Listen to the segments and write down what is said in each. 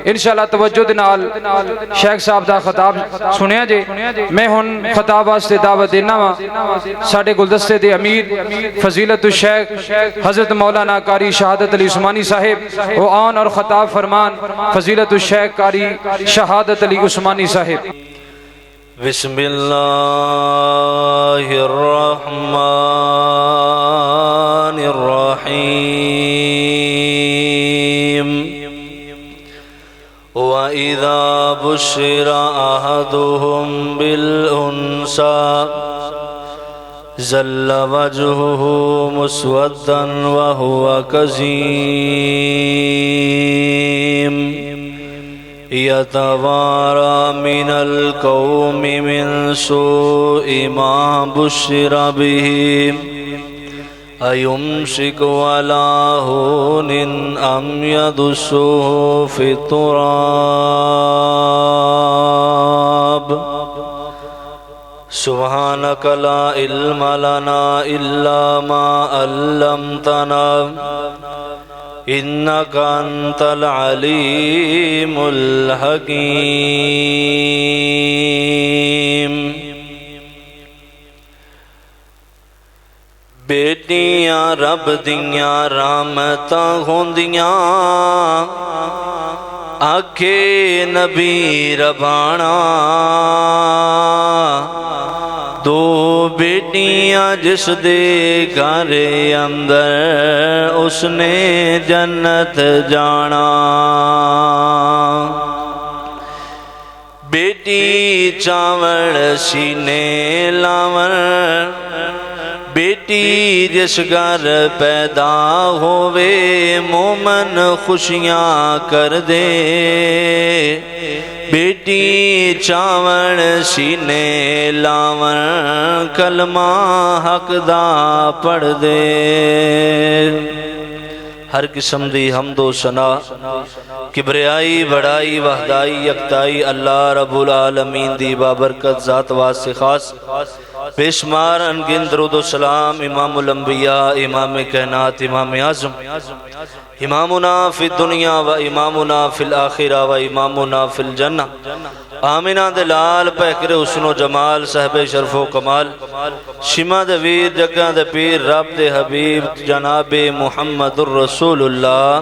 इंशाअल्लाह तवज्जो दे नाल शेख साहब दा खिताब सुनिया जे। मैं हुण खिताब वास्ते दावत देना वा साडे गुलदस्ते दे अमीर फजीलतुल शेख हजरत मौलाना कारी शहादत अली उस्मानी साहिब वो आन और खिताब फरमान फजीलतुल शेख कारी शहादत अली उस्मानी साहिब। बिस्मिल्लाहिर्रहमानिर्रहीम। वइज़ा बुश्शिरा अहदुहुम बिल उन्सा ज़ल्ला वजहुहु मुस्वद्दन व हुवा कज़ीम यतवारा मिनल कौमि मिन सूइ मा बुश्शिरा बिही अयुम्सिकु अला हुनिन अम यदुस्सुहु फित्तुराब। सुब्हानक ला इल्म लना इल्ला मा अल्लमतना इन्नका अंतल अलीमुल हकीम। बेटियां रब दियां रहमतां होंदियां आखे नबी रबाना। दो बेटियां जिस दे घर अंदर उसने जन्नत जाना। बेटी चावल सीने लावन बेटी जिस घर पैदा होवे मोमन खुशियां कर दे। बेटी चावण सीने लावन कलमा हक दा पढ़ दे। हर किस्म दी हमदो सना किबरियाई बड़ाई वहदाई यकताई अल्लाह रब्बुल आलमीन दी बाबरकत ज़ात वास्ते खास बेशुमार अनगिनत दरूद व सलाम इमामुल अंबिया इमाम कायनात इमाम आज़म इमामुना फिद दुनिया व इमामुना फिल आखिरा व इमामुना फिल जन्नह आमिना दे लाल पैकरे हुस्नो जमाल साहबे शरफो कमाल शिमा दे वीर जग्गा दे पीर रब दे हबीब जनाबे मुहम्मदुर रसूलुल्लाह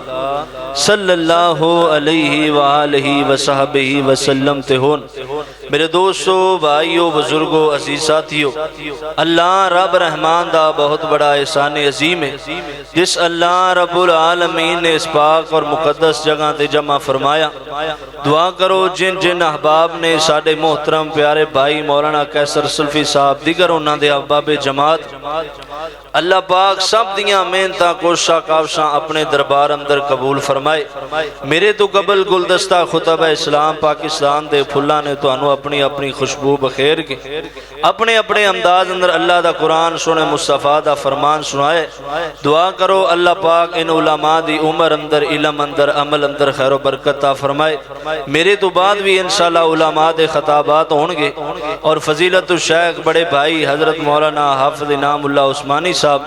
सल्लल्लाहु अलैहि व आलिहि व सहबिहि वसल्लम ते होन। मेरे दोस्तों भाइयों बुजुर्गों अजीज साथियों, अल्लाह रब रहमान दा बहुत बड़ा एहसान अजीम है जिस अल्लाह रब्बुल आलमीन ने इस पाक और मुकद्दस जगह ते जमा फरमाया। दुआ करो जिन जिन अहबाब ने साडे मोहतरम प्यारे भाई मौलाना कैसर सुल्फी साहब दिगर उन्हां दे अहबाबे जमात अल्लाह पाक सब दियां मेहनतां कोशिशां काविशां अपने दरबार अंदर कबूल फरमाए। मेरे तो कबल गुलदस्ता खुतबा इस्लाम पाकिस्तान दे फुल्लां ने तुहानू अपनी अपनी खुशबू बखेर के अपने अपने अंदाज अंदर अल्लाह दा कुरान सुने मुस्तफा दा फरमान सुनाए। दुआ करो अल्लाह पाक इन उलमा दी उम्र अंदर इलम अंदर अमल अंदर खैर बरकत ता फरमाए। मेरे तो बाद भी इंशाअल्लाह उलमा दे खताबात होंगे और फजीलतुल शेख बड़े भाई हजरत मौलाना हाफिज इनामुल्लाह उस्मानी साहब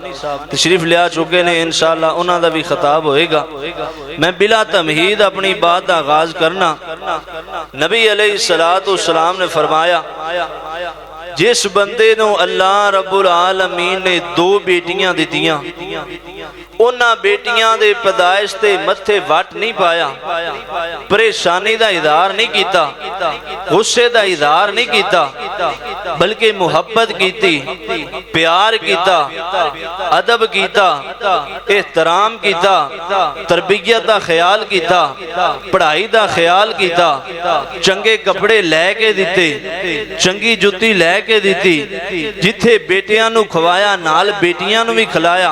तशरीफ लिया चुके ने। इंशाअल्लाह उन्हां दा भी खताब होएगा। मैं बिला तमहीद अपनी बात का आगाज करना। नबी अलैहिस्सलातु वस्सलाम ने फरमाया जिस बंदे नू अल्लाह रब्बुल आलमीन ने दो बेटियां दित्तियां उन्हां बेटियां दे पैदाइश ते मत्थे वट नहीं पाया, परेशानी दा इज़हार नहीं कीता, गुस्से दा इज़हार नहीं कीता, बल्कि मुहब्बत कीती, प्यार कीता, अदब कीता, एहतराम कीता, तरबियत दा ख्याल कीता, पढ़ाई दा ख्याल कीता, चंगे कपड़े लैके दिते, चंगी जुत्ती लैके दिती, जिथे बेटियां नू खवाया नाल बेटियां नू भी खिलाया।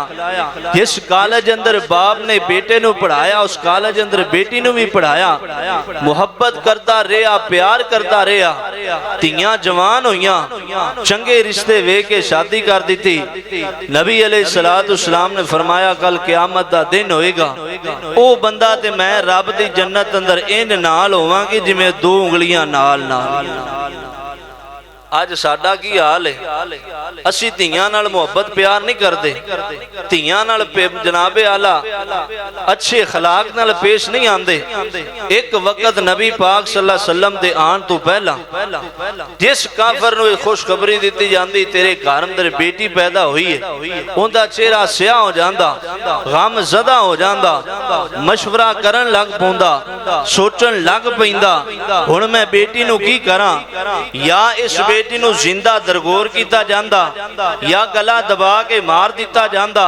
जिस कॉलेज अंदर बाप ने बेटे नू पढ़ाया उस कॉलेज अंदर बेटी नू भी पढ़ाया। मुहब्बत करता रहा, प्यार करता रहा, तियां जवान होइयां, चंगे रिश्ते वेख के शादी कर दी। नबी अलैहिस्सलाम ने फरमाया कल क़यामत दा दिन होएगा, ओ बंदा ते मैं रब दी जन्नत अंदर इन नाल होवांगे जिवें दो उंगलियां नाल नाल। अज साडा की हाल है, असी धीयां नाल मुहब्बत प्यार नहीं करते, धीयां नाल जनाबे आला अच्छे अखलाक नाल पेश नहीं आंदे। एक वक्त नबी पाक सल्लल्लाहु अलैहि वसल्लम दे आन तो पहला जिस काफर नूं खुशखबरी दी जाती तेरे घर अंदर बेटी पैदा हुई है, उनका चेहरा स्याह हो जाता, गम ज़दा हो जाता, मशवरा करन लग पौंदा, सोचन लग पैंदा हुण मैं बेटी नूं की करां, या इस बेटी नूं जिंदा दरगोर कीता जांदा, या गला दबा के मार दिता जांदा,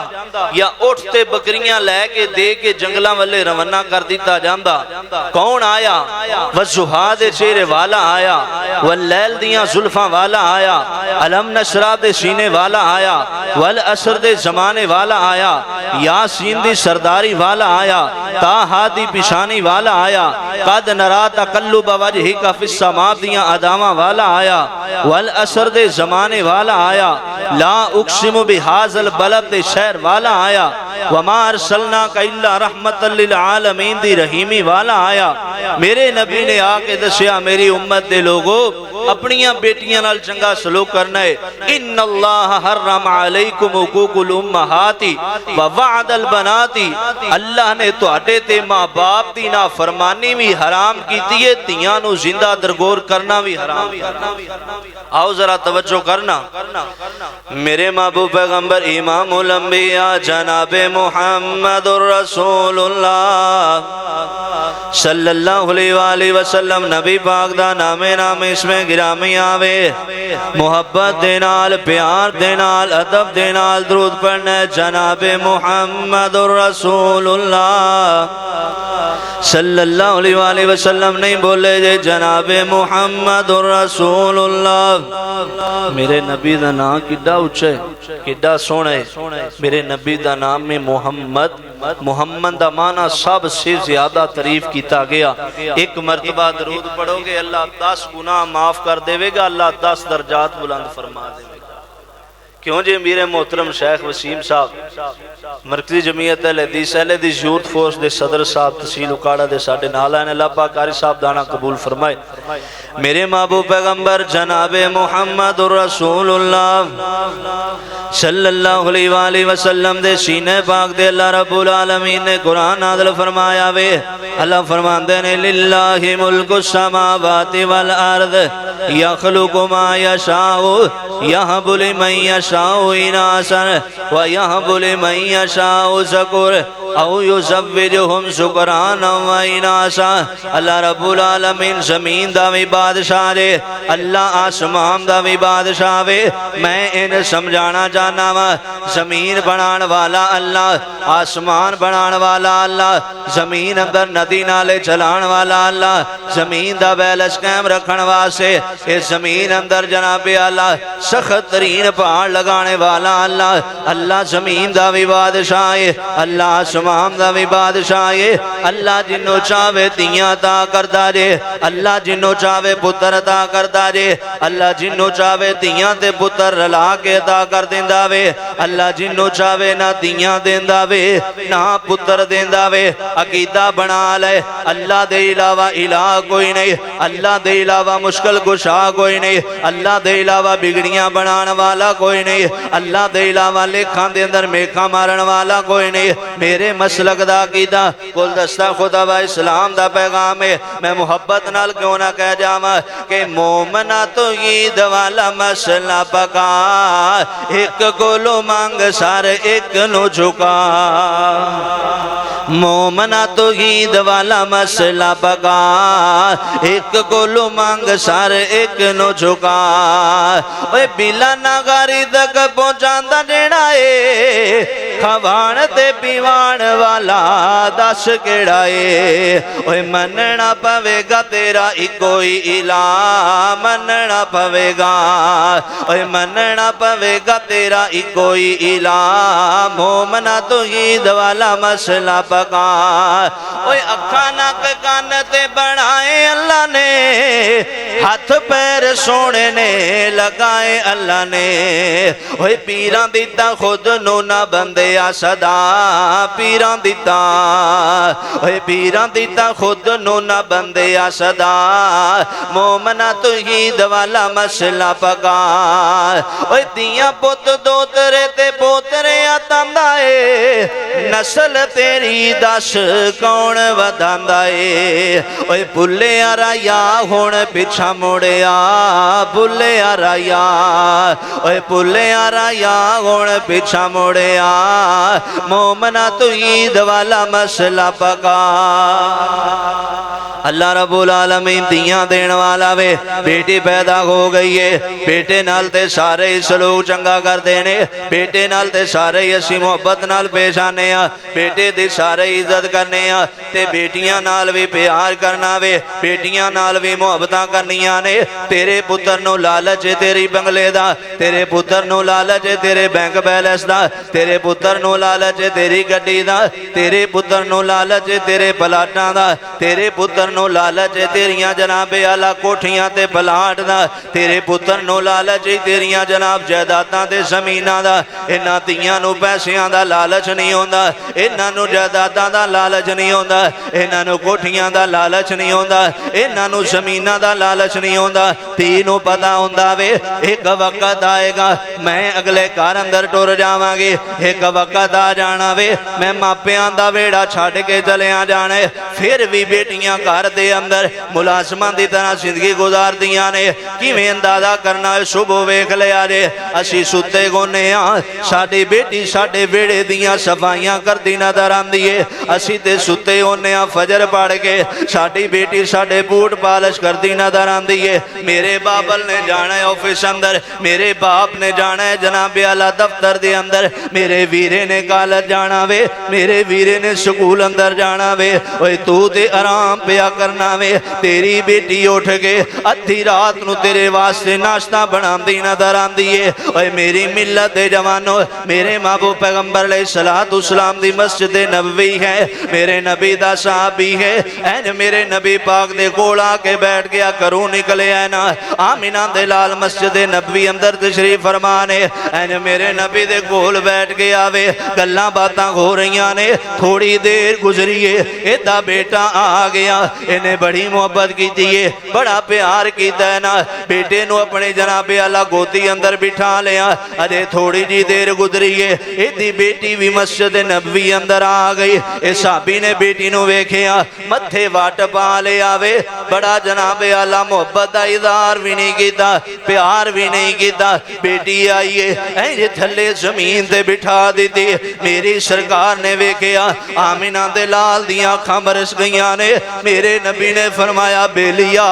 या उठ ते बकरियां लैके दे के जंगलां वाले रवाना कर दिता जांदा। कौन आया? वज़ुहा दे चेहरे वाला आया, वल्लैल दियां जुल्फां वाला आया, अलम नशरा दे सीने वाला आया, वल असर दे जमाने वाला आया, यासीन दी सरदारी वाला आया, ताहा दी पिशानी वाला आया, कद नरा तकल्लुब वजहिका फिस समा दियां अदावां वाला आया, वल असर दे जमाने वाला आया, ला उक्सिमु बिहाज़ल बलद दे शहर वाला आया, वमा अरसलनाका इल्ला रहमतल लिल आलमीन दी रहीमी वाला आया। मेरे नबी ने आके दसिया मेरी उम्मत दे लोगो अपनियां बेटियां नाल चंगा सलूक करना है। इन्नल्लाह हर्रम अलैकुम हुकूकुल उम्महाती व वअदल बनाती, अल्लाह ने तुहाडे ते मां बाप दी नाफरमानी भी हराम कीती है, धीयां नूं जिंदा दरगोर करना भी हराम। आओ जरा तवज्जो करना, मेरे महबूब पैगंबर इमामुल अंबिया जनाबे मुहम्मदुर रसूलुल्लाह सल्लल्लाहु अलैहि वसल्लम नबी पाक दा नामे नाम इसमें गिरामी आवे, मुहब्बत दे नाल प्यार दे नाल अदब दे नाल दरूद पढ़ना जनाबे मुहम्मदुर रसूलुल्लाह सल्लल्लाहु अलैहि वसल्लम नहीं बोले जे जनाबे मुहम्मदुर रसूलुल्लाह। मेरे नबी दा नाम किड्डा उच्चा है, किड्डा सोहना है। मेरे नबी दा नाम में मुहम्मद, मुहम्मद दा माना सबसे ज्यादा तारीफ किया गया। एक मर्तबा दरूद पढ़ोगे अल्लाह 10 गुनाह माफ कर देवेगा, अल्लाह 10 दर्जात बुलंद फरमा देवेगा। क्यों जी मेरे मोहतरम शेख वसीम साहब मरकजी जमीयत अहले हदीस यूथ फोर्स दे सदर साहब तहसील उकाड़ा दे साडे नाल आए, अल्लाह पाक कारी साहब दाना कबूल फरमाए। मेरे महबूब पैगंबर जनाबे मुहम्मदुर रसूलुल्लाह सल्लल्लाहु अलैहि वसल्लम दे सीने पाक दे अल्लाह रब्बुल आलमीन ने कुरान नाज़िल फरमाया वे। अल्लाह फरमाते ने लिल्लाहि मुल्कुस समावाति वल अर्द यखलुकु मा यशाउ यहबु लिमन यशाउ इनासन व यहबु लिमन यशाउ ज़कुर औ युज़व्विजुहुम ज़ुकराना व इनासा। अल्लाह रब्बुल आलमीन ज़मीन दा भी बादशाह रे, अल्लाह आसमान दा भी बादशाह वे। मैं इन समझाना चाहना वा, जमीन बनान वाला अल्लाह, आसमान बनान वाला अल्लाह, जमीन अंदर नदी नाले चलान वाला अल्लाह, जमीन दा बैलेंस कायम रखने वास्ते इस जमीन अंदर जनाबे अल्लाह सख्त तरीन पहाड़ लगाने वाला अल्लाह, अल्लाह जमीन दा भी बादशाह है, अल्लाह आसमान दा भी बादशाह है। अल्लाह जिन्हों चाहे धीयां अता करदा जे, अल्लाह जिन्हों चाहे पुत्र अता करदा जे, अल्लाह जिन्हों चाहे धीयां ते पुत्र रला के अता कर देंदा वे, अल्लाह जिन्हों चाहे ना धीयां देंदा वे ना पुत्र देंदा वे। अकीदा बना ले अल्लाह दे इलावा इलाह कोई नहीं, अल्लाह दे इलावा मुश्किल कुशा कोई नहीं, अल्लाह दे इलावा बिगड़ियां बनाने वाला कोई नहीं, अल्लाह दे इलावा लेखा दे अंदर मेखा मारन वाला कोई नहीं। मेरे मसलक दा अकीदा गुलदस्ता खुदा व इस्लाम दा पैगाम है। मैं मुहब्बत नाल क्यों ना कह जावा कि मोमना तो ईद वाला मसला पका, एक कोलो मांग सार एक नु झुका। मोमना तो ईद वाला मसला पका, एक कोलो मांग सार एक नु झुका। ओए बिला नागारी तक पहुंचांदा जेड़ा ए, खवाण ते पीवाण वाला दस केड़ा ए। ओए मनना पवेगा तेरा इको ही इला, मनना पवेगा, ओए मनना पवेगा तेरा इको ही इला। मोमना तो ईद वाला मसला पका। ओए अखा नक कान ते बनाए अल्लाह ने, हथ पैर सोने ने लगाए अल्लाह ने। ओए पीरां दिता खुद नू ना बंदिया सदा पीरां दिता, ओए पीरां दिता खुद नू ना बंदिया सदा। मोमना तौहीद वाला मसला पका। ओए दियां पुत दोतरे ते पोतरे आतांदा ए, नस्ल तेरी दस कौन वधांदा ए। ओए भुल्लिया राया हुण पिछा मुड़िया भुल्लिया राया, ओए भुल्लिया राया हुण पिछा मुड़िया। मोमना तौहीद वाला मसला पका। अल्लाह रब्बुल आलमीन दियां देण वाला वे। बेटी पैदा हो गई है, बेटे नाल ते सारे ही सलूक चंगा करदे ने, बेटे नाल ते सारे ही असीं मुहब्बत नाल पेश आने आ, बेटे दी सारे ही इज्जत करने आ ते बेटियां नाल भी प्यार करना वे, बेटियां नाल भी मुहब्बतां करनियां ने। तेरे पुत्तर नूं लालच है तेरी बंगले दा, तेरे पुत्तर नूं लालच है तेरे बैंक बैलेंस दा, तेरे पुत्तर नूं लालच है तेरी गड्डी दा, तेरे पुत्तर नूं लालच है तेरे प्लाटां दा, तेरे पुत्तर नूं लालच है तेरियां जनाबे आला कोठियां ते प्लाट दा, तेरे पुत्तर नूं लालच है तेरियां जनाब जायदादां ते ज़मीनां दा। इन्हां धीआं नूं पैसिਆਂ ਦਾ लालच नहीं होंदा, इन्हां नूं जायदादां दा लालच नहीं होंदा, इन्हां नूं कोठियां दा लालच नहीं होंदा, इन्हां नूं ज़मीनां दा लालच नहीं होंदा। धी नूं पता हुंदा वे एक वक्त आएगा मैं अगले घर अंदर टुर जावांगी, एक वक्त आ जाना वे मैं मापियां दा वेड़ा छड्ड के चलिया जाना। फिर भी बेटियां घर दे अंदर मुलाजमां दी तरह जिंदगी गुजारदियां ने। किवें अंदाजा करना सुबह वेख लिया जे असीं सुते गोने आ, साडी बेटी साडे वेड़े दियां सफाइयां करदी नजर आंदी है, असीं ते सुते होने आ फजर पढ़ के, साडी बेटी साडे बूट पालिश करदी नजर आंदी है। मेरे बाबल ने जाना है ऑफिस अंदर, मेरे बाप ने जाना है जनाबे आला दफ्तर दे अंदर, मेरे वीरे ने कॉलेज जाना वे, मेरे वीरे ने स्कूल अंदर जाना वे। ओए तू ते आराम पिया करना वे, तेरी बेटी उठ के अद्धी रात नूं तेरे वास्ते नाश्ता बनांदी नजर आंदी है। ओए मेरी मिल्लत दे जवानों, मेरे महबूब पैगंबर अलैहिस्सलातु वस्सलाम दी मस्जिद नबवी है, मेरे नबी दा सहाबी है। ऐन मेरे नबी पाक दे कोल आके बैठ गया, घरों निकले है ना आमिना दे लाल मस्जिद नबवी अंदर तशरीफ फरमाने। ऐन मेरे नबी दे कोल बैठ गया वे, गल्लां बातां हो रही ने। थोड़ी देर गुजरी है, एदा बेटा आ गया, इन्हें बड़ी मुहब्बत की है, बड़ा प्यार किया है ना। बेटे नूं अपने जनाबे आला गोदी अंदर बिठा लिया। अजे थोड़ी जी देर गुजरी है, एदी बेटी भी मस्जिद नबवी अंदर आ गई। इस साहबी ने बेटी नूं वेखिया, मत्थे वट पा लिया वे, बड़ा जनाबे आला मुहब्बत दा इज़हार भी नहीं कीता, प्यार भी नहीं कीता। बेटी आई है इंज थले जमीन ते बिठा दी। मेरी सरकार ने वेखिया आमिना दे लाल दियां अखां बरस गईयां ने। मेरे नबी ने फरमाया बेलिया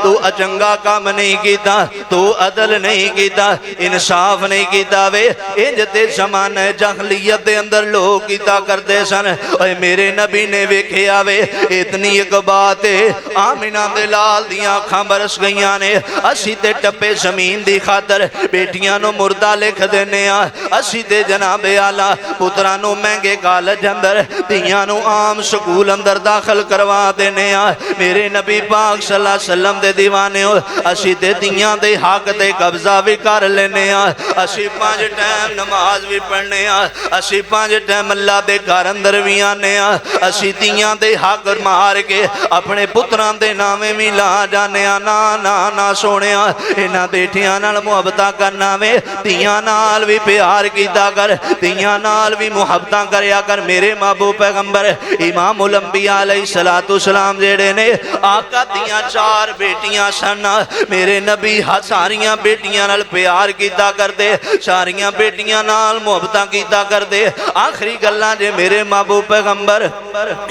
तू अचंगा काम नहीं कीता, तू अदल नहीं कीता, इंसाफ नहीं कीता वे। इंज ते ज़माने जहलियत दे अंदर लोग कीता करते सन। ओए मेरे नबी ने वेखिया वे इतनी एक बात है, आमिना दे लाल दियां अखां बरस गईयां ने। असी ते टप्पे जमीन दी खातर बेटियां नूं मुर्दा लिख देने आ, असी ते जनाबे आला पुत्रां नूं महंगे कॉलेज अंदर, धीआं नूं आम स्कूल अंदर दाखिल करवा देने आ। मेरे नबी पाक सल्लल्लाहु अलैहि वसल्लम दे दीवाने हो, असी ते धीआं दे हक ते कब्जा भी कर लेने आ। असी 5 टाइम नमाज भी पढ़ने आ, असी 5 टाइम अल्लाह दे घर अंदर भी आने आ। असी धीआं दे हक मार के अपने पुत्रां दे नामे भी ला जाने आ। ना ना ना सोनिया, इन्हां बेटियां नाल मुहब्बतां करना वे, धीआं नाल भी प्यार कीता कर, धीआं नाल भी मुहब्बतां करया कर। मेरे महबूब पैगंबर इमामुल अंबिया अलैहिस्सलातु वस्सलाम जेड़े ने आका दियां 4 बेटियां सन। मेरे नबी सारियां बेटियां नाल प्यार कीता करदे, सारियां बेटियां नाल मुहब्बतां कीता करदे। आखिरी गल्लां जे मेरे महबूब पैगंबर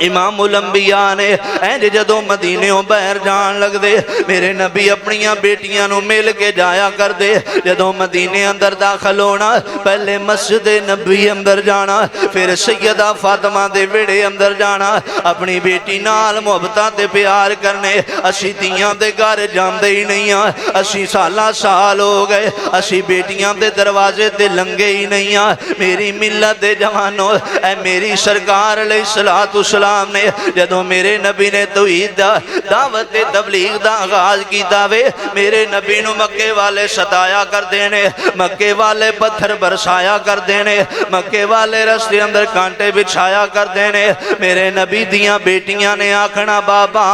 इमामुल अंबिया ने इंज जदों मदीनेों बाहर जान लगदे, मेरे नबी अपनियां बेटियां नूं मिल के जाया करदे। जदों मदीने अंदर दाखिल होना, पहले मस्जिद नबवी अंदर जाना, फिर सैयदा फातिमा दे वेड़े अंदर जाना, अपनी बेटी नाल मुहब्बतां ते प्यार करने। असी धीआं दे घर जांदे ही नहीं आ, असी सालां साल हो गए असी बेटियां दे दरवाजे ते लंघे ही नहीं आ। मेरी मिल्लत दे जवानों, ऐ मेरी सरकार अलैहिस्सलातु सलाम ने जदों मेरे नबी ने तौहीद दा दावत ते तबलीग दा आगाज कीता वे, मेरे नबी नूं मक्के वाले सताया करदे ने, मक्के वाले पत्थर बरसाया करदे ने, मक्के वाले रस्ते अंदर कांटे बिछाया करदे ने। मेरे नबी दियां बेटियां ने आखना बाबा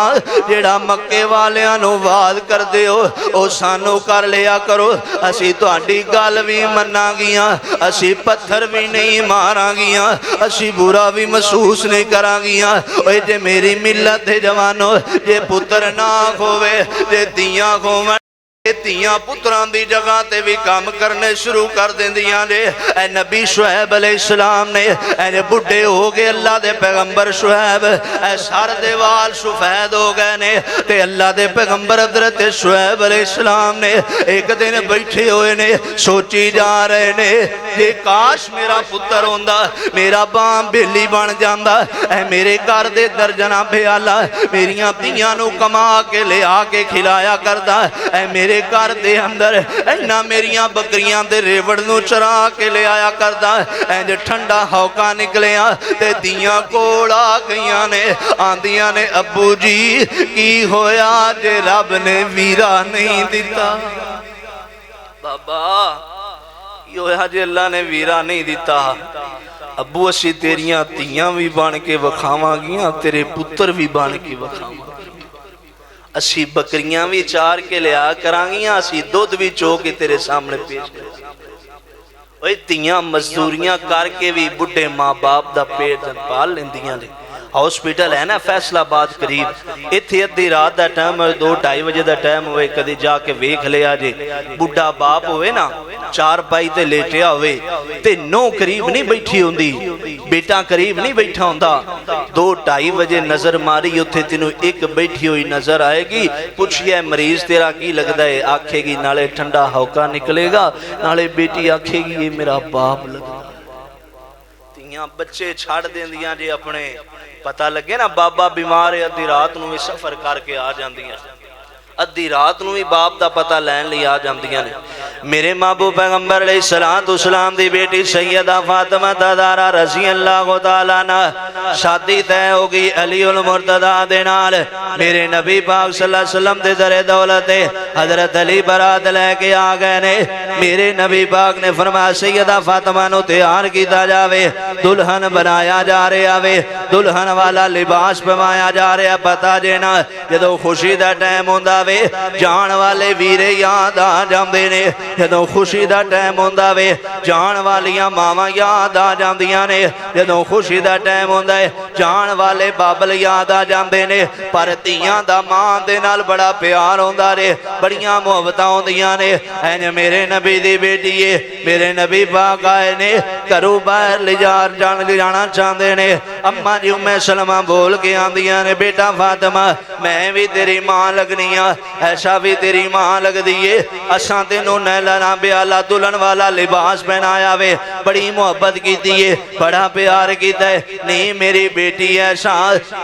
जेड़ा मक्के वालियां नूं वाद करदे हो ओ सानू कर लिया करो, असी तुहाडी गल भी मन्नांगियां, असी पत्थर भी नहीं मारांगियां, असी बुरा भी महसूस नहीं करांगियां। ओए जे मेरी मिल्लत दे जवानों, जे पुत्र ना खोवे, जे धीआं खोवन, धीआं पुत्रां दी जगह ते भी काम करने शुरू कर देंदियां ने। ऐ नबी शुएब अलैहिस्सलाम ने ऐ बुढ़े हो गए, अल्लाह दे पैगंबर शुएब ऐ सर दे वाल सफेद हो गए ने ते अल्लाह दे पैगंबर हज़रत शुएब अलैहिस्सलाम ने एक दिन बैठे हुए ने सोची जा रहे ने जे काश मेरा पुत्र होंदा, मेरा बाम बेली बन जांदा, ऐ मेरे घर दे दर्जना प्याला मेरियां धीआं नूं कमा के लिया के खिलाया करदा, ऐ मेरे घर दे अंदर इन्ना मेरियां बकरियां दे रेवड़ नूं चरा के ले आया करदा। इंज ठंडा हौका निकलिया ते दियां कोल आ गईयां ने, आंदियां ने अब्बू जी की होया जे रब ने वीरा नहीं दिता। बाबा की होया जे अल्लाह ने वीरा नहीं दिता। अब्बू असी तेरियां धीआं भी बन के विखावांगियां, तेरे पुत्र भी बन के विखावांगे, असी बकरियां भी चार के लिया करांगियां, असी दुध भी चो के तेरे सामने पेश कर। धीआं मजदूरियां करके भी बुढ़े माँ बाप दा पेट पाल लेंदियां ने। हॉस्पिटल है ना फैसलाबाद करीब, इत्थे अद्धी रात का टाइम 2-2:30 बजे का टाइम होवे, कदी जाके वेख लिया जे बुढ़ा बाप होवे ना चार पाई ते लेटिया होवे ते नौ करीब नहीं बैठी होंदी, बेटा करीब नहीं बैठा होंदा। 2-2:30 बजे नजर मारी उत्थे तेनू एक बैठी हुई नजर आएगी, पूछिए मरीज तेरा की लगता है, आखेगी नाले ठंडा हौका निकलेगा, नाले बेटी आखेगी ये मेरा बाप लगता। बच्चे छड़ देंदियां जे अपने पता लगे ना बाबा बीमार है, अद्धी रात नूं भी सफर करके आ जांदियां, अद्धी रात नूं भी बाप दा पता लैन लई आ जांदियां ने। मेरे महबूब पैगंबर अलैहिस्सलातु वस्सलाम दी बेटी सैयदा फातिमा ज़हरा रज़ी अल्लाह तआला अन्हा शादी तय हो गई अली उल मुर्तदा दे नाल। मेरे नबी पाक सल्लल्लाहु अलैहि वसल्लम दे दरे दौलत हजरत अली बारात लेके आ गए ने। मेरे नबी पाक ने फरमाया सैयदा फातिमा नूं तैयार कीता जावे, दुल्हन बनाया जा रहा वे, दुल्हन वाला लिबास पवाया जा रहा। पता जे ना जदों खुशी दा टाइम हुंदा वे जान वाले वीरे याद आ जांदे ने, जदों खुशी दा टाइम हुंदा वे जान वालियां मावां याद आ जांदियां ने, जदों खुशी दा टाइम हुंदा है जान वाले बाबल याद आ जांदे ने। पर धीआं दा मां दे नाल बड़ा प्यार हुंदा रे, बड़ियां मुहब्बतां हुंदियां ने। इंज मेरे नबी दी बेटी है, मेरे नबी पाक आए ने घरों बाहर ले जाना चाहते ने। अम्मा जी उम्मे सलमा बोल के आंदियां ने बेटा फातिमा मैं भी तेरी मां लगनी आ, ऐसा भी तेरी मां लगदी है, असां तेनों नैलाना ब्याला दुल्हन वाला लिबास पहनाया वे, बड़ी मुहब्बत की है, बड़ा प्यार किया है। नहीं मेरी बेटी ऐसा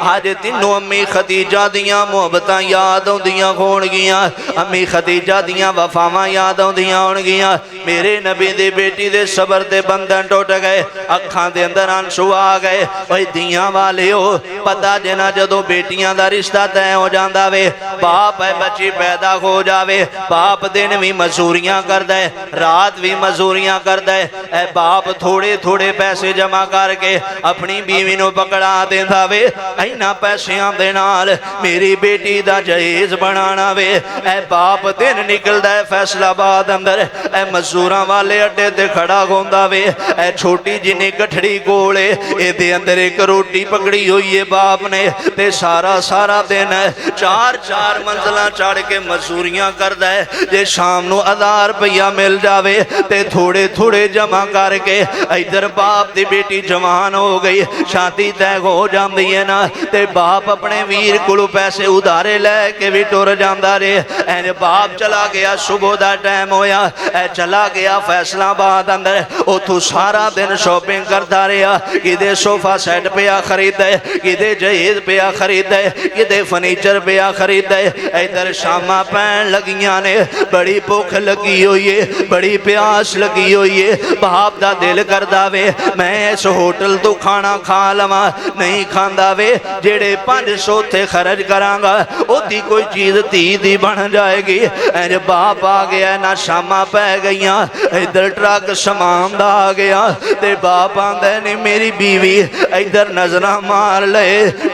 अज तीनों अम्मी खदीजा दियां मुहब्बतां याद आउंदियां होणगियां, अम्मी खदीजा दियां वफावां याद आउंदियां होणगियां। मेरे नबी दी बेटी दे सबर दे बंधन टुट गए, अखां दे अंदर अंसू आ गए। ओए धीआं वाले हो पता जेना जदों बेटियां दा रिश्ता तय हो जांदा वे, बाप है बच्ची पैदा हो जावे, बाप दिन भी मजूरियां करदा है, रात भी मजूरियां करदा है। ऐ बाप थोड़े थोड़े पैसे जमा करके अपनी बीवी नूं पकड़ा देंदा वे, इन्हां पैसिਆਂ दे नाल मेरी बेटी दा जहेज बनाना वे। ऐ बाप दिन निकलदा है फैसलाबाद अंदर, ऐ मजूरां वाले अड्डे ते खड़ा होंदा वे, ऐ छोटी जिन्नी गठड़ी कोल इहदे अंदर एक रोटी पकड़ी हुई है बाप ने, ते सारा सारा दिन 4-4 मंजिलां चढ़ के मजूरियां करदा है। जे शाम नूं 1000 रुपया मिल जावे ते थोड़े थोड़े जमा करके इधर बाप दी बेटी जवान हो गई, शादी तय हो जाती है ना, ते बाप अपने वीर कोलों पैसे उधारे लैके भी टुर जांदा रे। इंज बाप चला गया, सुबह दा टाइम होया, चला गया फैसला फैसलाबाद अंदर, उथों सारा दिन शॉपिंग करता रहा। किते सोफा सेट पिया खरीदे, किते जहेज पिया खरीदे, किते फर्नीचर पिया खरीदे। इधर शामा पैन लगियां ने, बड़ी भुख लगी हुई है, बड़ी प्यास लगी हुई है। बाप दा दिल करदा वे मैं इस होटल तो खाना खा लवां, नहीं खांदा वे। जेड़े 500 थे खर्च करांगा ओदी कोई चीज़ धी दी बन जाएगी। इंज बाप आ गया ना, शामा पै गईयां। इधर ट्रक समान दा आ गया ते बाप आंदा ने मेरी बीवी इधर नजर मार ले,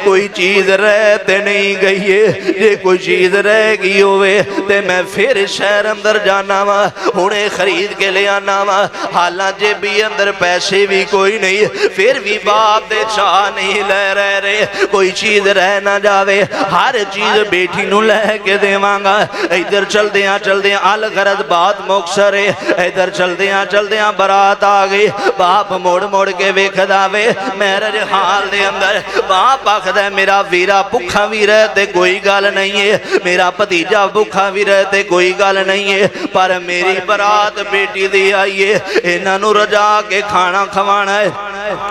कोई चीज़ रह ते नहीं गई है। जे कोई चीज़ रह गई होवे ते मैं फिर शहर अंदर जाना वा, हुणे खरीद के ले आना वा। हालांकि जेबी अंदर पैसे भी कोई नहीं, फिर भी बाप दे चाह नहीं ले रहे, कोई चीज़ रह ना जावे। हर चीज़ बेटी नूं लैके देवांगा। इधर चलदियां चलदियां अल गरज बात मुकसर है। इधर चलदियां चलदियां बरात आ गई। बाप मुड़ मुड़ के वेखदा वे मैरिज हाल दे अंदर। बाप आखदा मेरा वीरा भुखा भी रहे ते कोई गल नहीं है, मेरा भतीजा भुखा भी रहे ते कोई गल नहीं है, पर मेरी बरात बेटी दी आई है, इन्हां नूं रजा के खाना खवाना है।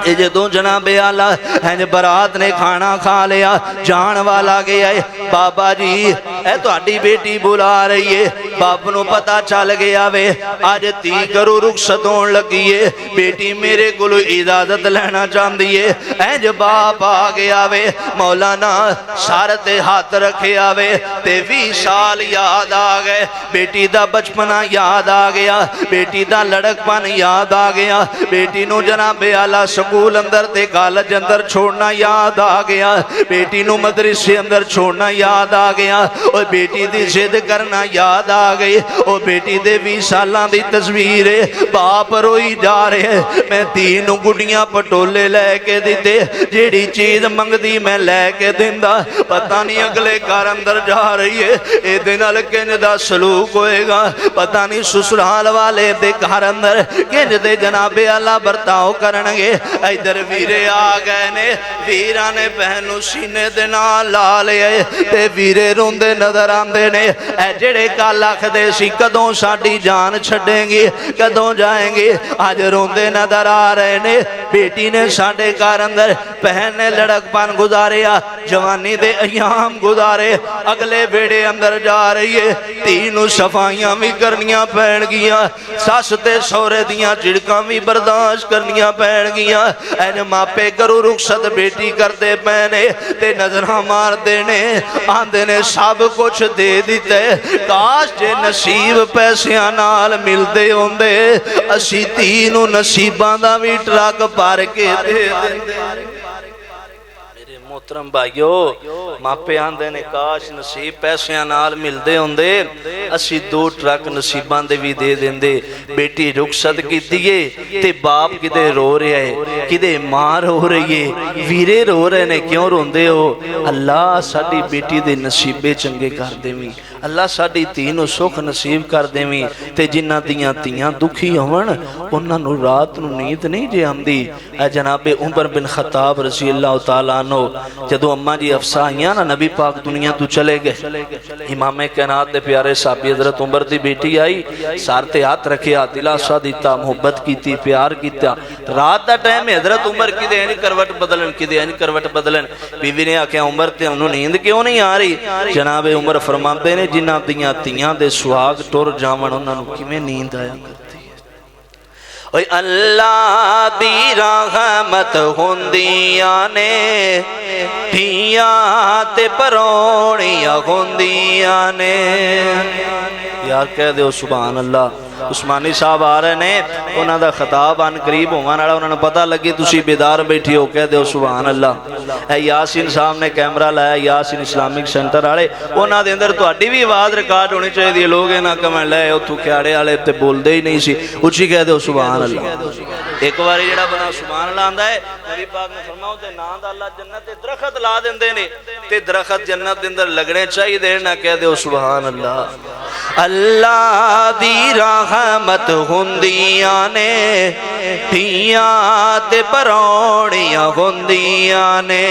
ये जदों जनाबे आला इंज बरात ने खाना खा लिया, जान वाला गया है। बाबा जी ए तुहाडी बेटी बुला रही है। बाप नूं पता चल गया वे अज धी घरों रुखसत होण लगी है, बेटी मेरे कोलों इजाजत लेना चाहती है। इंज बाप आ गया वे, मौलाना सर ते हाथ रखे आवे ते 20 साल याद आ गए। बेटी दा बचपना याद आ गया, बेटी दा लड़कपन याद आ गया। बेटी नूं जनाबे आला स्कूल अंदर ते कॉलेज अंदर छोड़ना याद आ गया, बेटी नूं मदरसे अंदर छोड़ना याद आ गया। और बेटी दी जिद करना याद आ गई। और बेटी दे 20 सालां दी तस्वीर है। बाप रोई जा रहे मैं धी नूं गुड्डियां पटोले लैके दिते, जेड़ी चीज मंगदी मैं लैके दिंदा। पता नहीं अगले घर अंदर जा रही है इहदे नाल किंज दा सलूक होएगा, पता नहीं ससुराल वाले दे घर अंदर किंज दे जनाबे आला बर्ताव करनगे। इधर वीरे आ गए ने, वीरा ने बहन नूं सीने दे नाल ला लिया ते वीरे रोंदे नजर आंदे ने। ए जेड़े कल आखदे सी कदों साडी जान छड्डेंगी, कदों जाएंगे, अज रोंदे नजर आ रहे ने। बेटी ने साडे घर अंदर बहन ने लड़कपन गुजारिया, जवानी दे अयाम गुजारे, अगले बेड़े अंदर जा रही है। धी नूं सफाइयां भी करनियां पैणगियां, सस ते सौरे दियां झिड़कां भी बर्दाश्त करनियां पैणगियां। एन मापे घरों रुखसत बेटी करते पे ने ते नजरां मारदे ने, आंदे ने सब कुछ दे दिता। काश जे नसीब पैसियां नाल मिलदे होंदे, असी धी नूं नसीबां दा भी ट्रक भर के दे दिंदे। मोहतरम भाईओ, मापे आंदे ने काश नसीब पैसियां नाल मिलदे होंदे, असी 2 ट्रक नसीबां दे भी दे देंदे। बेटी रुखसत कीती है ते बाप किते रो रहा है, किते मां रो रही है, वीरे रो रहे ने। क्यों रोंदे हो? अल्लाह साडी बेटी दे नसीबे चंगे कर देवी, अल्लाह साडी धी नूं सुख नसीब कर देवी। ते जिन्हां दियां धीआं दुखी होवन उन्हां नूं रात नूं नींद नहीं जे आंदी। ऐ जनाबे उमर बिन खत्ताब रज़ी अल्लाह तआला अन्हु जदों अम्मा जी अफसा आईयां ना, नबी पाक दुनिया तो चले गए। इमामे कैनात दे प्यारे साहबी हजरत उमर दी बेटी आई, सर ते हाथ रखिया, दिलासा दिता, मुहब्बत की, प्यार किया। रात का टाइम है, हजरत उमर किते इंज करवट बदलन, किते इंज करवट बदलन। बीवी ने आख्या उमर ते उन्होंने नींद क्यों नहीं आ रही? जनाबे उमर फरमाते ने जिन्हां दियां धीआं दे सुहाग टुर जावन उन्हां नूं किवें नींद आया करती है। ओए अल्लाह दी रहमत हुंदियां ने, धीआं ते परौणियां हुंदियां ने। यार कह दो सुभान अल्लाह। उस्मानी साहब आ रहे ने, उन्हां दा खिताब अन करीब होवन वाला, उन्हां नूं पता लगे तुसीं बेदार बैठे हो, कह दो सुभान अल्लाह। यासीन साहब ने कैमरा लाया, यासीन इस्लामिक सेंटर वाले, उन्हां दे अंदर तुहाडी भी आवाज़ रिकॉर्ड होनी चाहिए। लोग इन्हां कमें लै उत्थों क्याड़े वाले ते बोलदे ही नहीं सी, उच्ची कह दो सुभान अल्लाह। एक बार जिहड़ा बंदा सुभान अल्लाह आंदा है, नबी पाक ने फरमाया उहदे नां दा अल्लाह जन्नत दे दरखत ला दिंदे ने, ते दरखत जन्नत दे अंदर लगने चाहिए ना। कह दो सुभान अल्लाह। अल्लाह दी रहमत हुंदियां ने, धीआं ते परौणियां हुंदियां ने।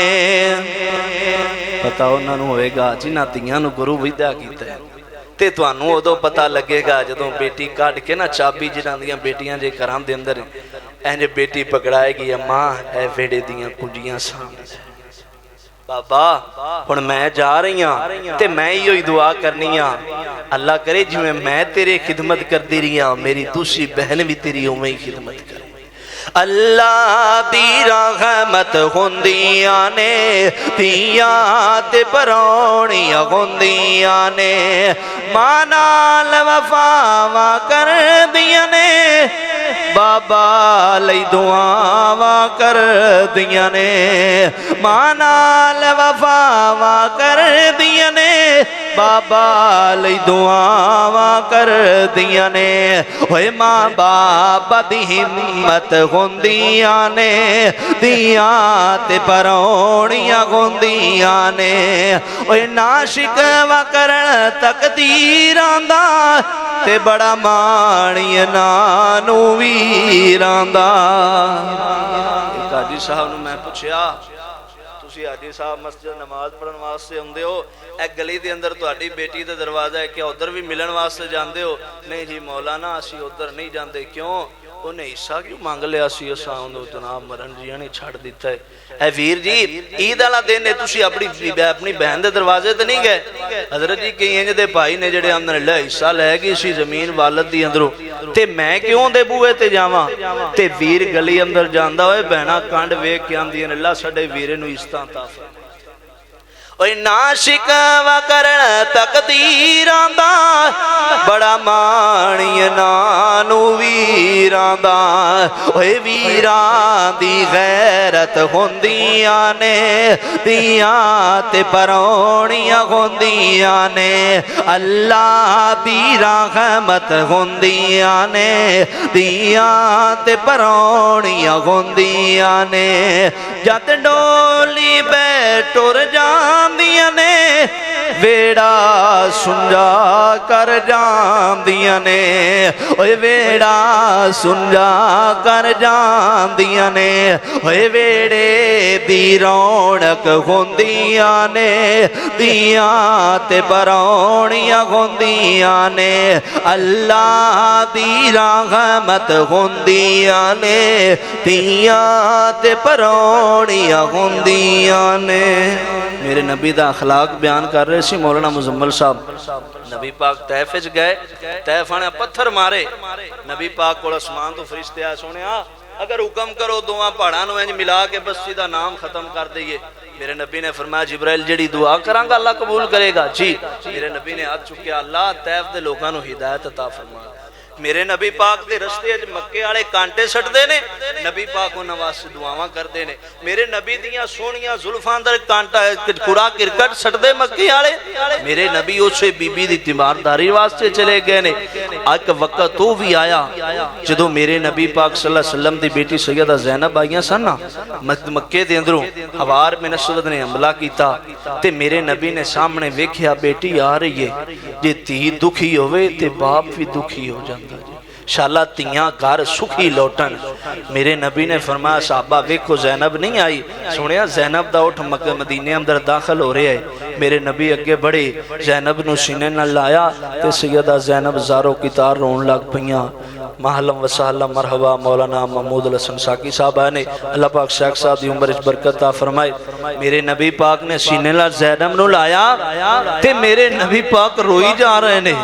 पता उन्हां नूं होएगा जिन्हां धीआं नूं गुरु विद्या कीता है, ते तुहानू उदों पता लगेगा जदों बेटी कढ़ के ना चाबी जिन्हां दियां बेटियां जे घरां दे अंदर इंज बेटी पकड़ाएगी, अम्मा ए वेड़े दियां कुंजियां सामने बाबा हुण मैं जा रही हाँ ते मैं ही दुआ करनी हाँ, अल्लाह करे जिवें मैं तेरे खिदमत करती रही हाँ मेरी दूसरी बहन भी तेरी उवें ही खिदमत करे। अल्लाह दी रहमत हुंदियां ने तियां ते परौणियां हुंदियां ने, मां नाल वफावा करदियां ने, बाबा लई दुआवा करदियां ने, मां नाल वफावा करदियां ने, बाबा लई दुआवा करदियां ने। ओए मां बाप दी हिम्मत हुंदियां ने दियां ते परौणियां हुंदियां ने। ओए ना शिकवा करन तकदीरां दा ते बड़ा माणिए नानू वीरां दा। काजी साहब नूं मैं पुछया तुसीं हाजी साहब मस्जिद नमाज पढ़न वास्ते आउंदे हो, ए गली दे अंदर तुहाडी बेटी दा दरवाजा है, क्या उधर भी मिलन वास्ते जांदे हो? नहीं जी मौलाना असीं उधर नहीं जांदे। क्यों? उन्हें हिस्सा क्यों मंग लिया सी, असां उहनूं जनाब मरन जिया ने छड़ दिता है। ऐ वीर जी ईद वाला दिन है, तुसीं अपनी बहन दे दरवाजे ते नहीं गए? हजरत जी कई इंज दे भाई ने जिहड़े आंदे ले हिस्सा लै गई सी जमीन वालद दी अंदरों, ते मैं क्यों दे बूहे ते जावां? ते वीर गली अंदर जांदा होए बहना कंड वेख के आंदियां ने अल्लाह साडे वीरे नूं इज्जतां अता फरमा। ओए ना शिकवा करन तकदीरां दा बड़ा माणिए नानू वीरां दा। ओए वीरां दी गैरत हुंदियां ने दियां ते परौणियां हुंदियां ने। अल्लाह दी रहमत हुंदियां ने दियां ते परौणियां हुंदियां ने। जद डोली बैठुर जांदियां ने वेड़ा सुंजा कर जांदियां ने। ओए वेड़ा सुंजा कर जांदियां ने। ओए वेड़े दी रौनक हुंदियां ने दियां ते परौणियां हुंदियां ने। अल्लाह दी रहमत हुंदियां ने दियां ते परौणियां हुंदियां ने। मेरे नबी दा अखलाक बयान कर रहे सी मौलाना मुजम्मल साहब। नबी पाक तैफ विच गए, तैफ आने पत्थर मारे, नबी पाक कोल आसमान तो फरिश्ते आए, सोहणिया अगर हुक्म करो दोवां पहाड़ां नूं इंज मिला के बस सीधा नाम खत्म कर दईए। मेरे नबी ने फरमाया जिब्राइल जेड़ी दुआ करांगा अल्लाह कबूल करेगा। जी मेरे नबी ने हाथ चुकिया, अल्लाह तैफ दे लोकां नूं हिदायत अता फरमा। मेरे नबी पाक दे रस्ते च मक्के वाले कांटे सटदे ने, नबी पाक उन्हां वास्ते दुआवां करदे ने। मेरे नबी दियां सोहणियां जुल्फां अंदर कांटा कुड़ा किरकट सटदे मक्के वाले, मेरे नबी उसे बीबी दी तीमारदारी वास्ते चले गए ने। एक वक्त तो भी आया जदों मेरे नबी पाक सल्लल्लाहु अलैहि वसल्लम दी बेटी सैयदा ज़ैनब आईयां सन ना मक्के दे अंदरों, हवार बिन असवद ने हमला कीता ते मेरे नबी ने सामने वेखिया बेटी आ रही है, जे धी दुखी होवे ते बाप भी दुखी हो जाता। शाला तियां घर सुखी लौटन। मेरे नबी ने फरमाया साहबा वेखो ज़ैनब नहीं आई, सुनिया ज़ैनब दा उठ मक्के मदीने अंदर दाखिल हो रहा है। मेरे नबी अगे बढ़े, ज़ैनब नूं सीने नाल लाया ते सैयदा ज़ैनब ज़ारो कितार रोन लग पईयां। महलम वसालम मरहबा मौलाना महमूद हसन साकी साहब आए ने, अल्लाह पाक शेख साहब की उम्र च बरकत आ फरमाए। मेरे नबी पाक ने सीने नाल ज़ैनब नूं लाया ते मेरे नबी पाक रोई जा रहे ने।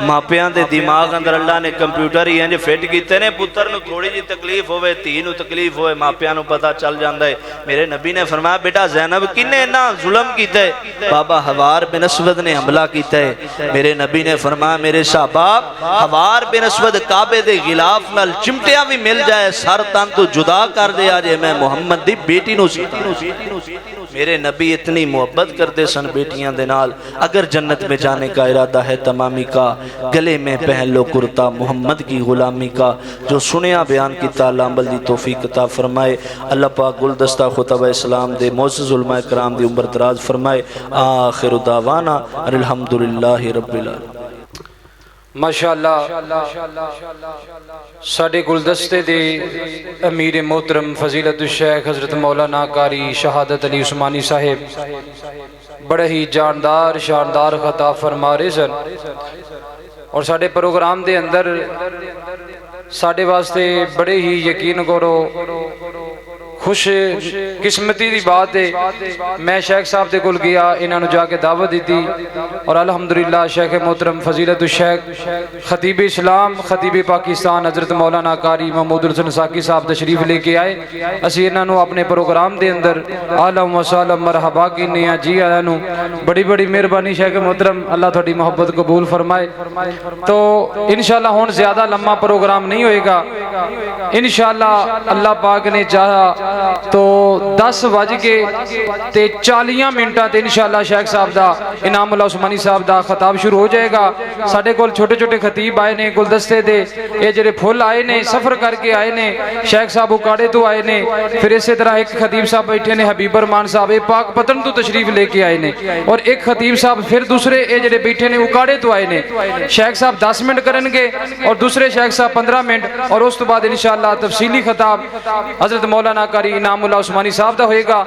मापियां दे दिमाग अंदर अल्लाह ने कंप्यूटर ही इंज फिट कीते ने, पुत्र नूं थोड़ी जी तकलीफ होवे धी नूं तकलीफ होवे मापियां नूं पता चल जांदा है। मेरे नबी ने फरमाया बेटा ज़ैनब किने इन्ना जुल्म कीता है? बाबा हवार बिन असवद ने हमला कीता है। मेरे नबी ने फरमाया मेरे साहबा हवार बिन असवद काबे दे गिलाफ नाल चिमटिया भी मिल जाए सर तन तो जुदा कर दे आज मैं मोहम्मद दी बेटी नूं सी। मेरे नबी इतनी मोहब्बत करते सन बेटियां दे नाल। अगर जन्नत में जाने का इरादा है तमामी का, गले में पहन लो कुर्ता मोहम्मद की गुलामी का। जो सुनिया बयान किया अल्लाह अमल दी तौफीक अता फरमाए। अल्लाह पाक गुलदस्ता खुतबा इस्लाम दे मोअज़्ज़ज़ उलमा कराम दी उम्र दराज फरमाए। आखिर दावाना अल्हम्दुलिल्लाहि रब्बिल आलमीन। माशाअल्लाह साडे गुलदस्ते दे अमीर मोहतरम फजीलत शेख हजरत मौलाना कारी शहादत अली उस्मानी साहेब बड़े ही जानदार शानदार खिताब फरमा रहे सन और साडे प्रोग्राम दे अंदर साडे वास्ते बड़े ही यकीन करो खुश किस्मती की बात है। मैं शेख साहब के कोल गया, इन्होंने जाके दावत दी और अल्हम्दुलिल्लाह शेख मोहतरम फजीलत शेख खतीब इस्लाम खतीब पाकिस्तान हजरत मौलाना कारी महमूद हसन साकी साहब तशरीफ लेके आए। असी इन्होंने अपने प्रोग्राम के अंदर आलम वसालम मरहबा कहने जी आया नू। बड़ी बड़ी मेहरबानी शेख मोहतरम, अल्लाह थोड़ी मोहब्बत कबूल फरमाए। तो इंशाअल्लाह हुण ज़्यादा लम्बा प्रोग्राम नहीं होएगा, इंशाअल्लाह अल्लाह पाक ने चाहा तो 10:40 ते इंशाअल्लाह शेख साहब दा इनामुल्लाह उस्मानी साहब दा खिताब शुरू हो जाएगा। साडे कोल छोटे छोटे खतीब आए ने, गुलदस्ते दे ये जेडे फुल आए ने, सफर करके आए ने, शेख साहब उकाड़े तो आए ने। फिर इस तरह एक खतीब साहब बैठे ने हबीबर मान साहब, ये पाक पतन तो तशरीफ लेके आए ने। और एक खतीब साहब फिर दूसरे ये जेडे बैठे ने उकाड़े तो आए ने। शेख साहब 10 मिनट करेंगे और दूसरे शेख साहब 15 मिनट और उस तो बाद इंशाअल्लाह तफसीली खिताब हजरत मौलाना कारी इनामुल्लाह उस्मानी साहब दा होएगा।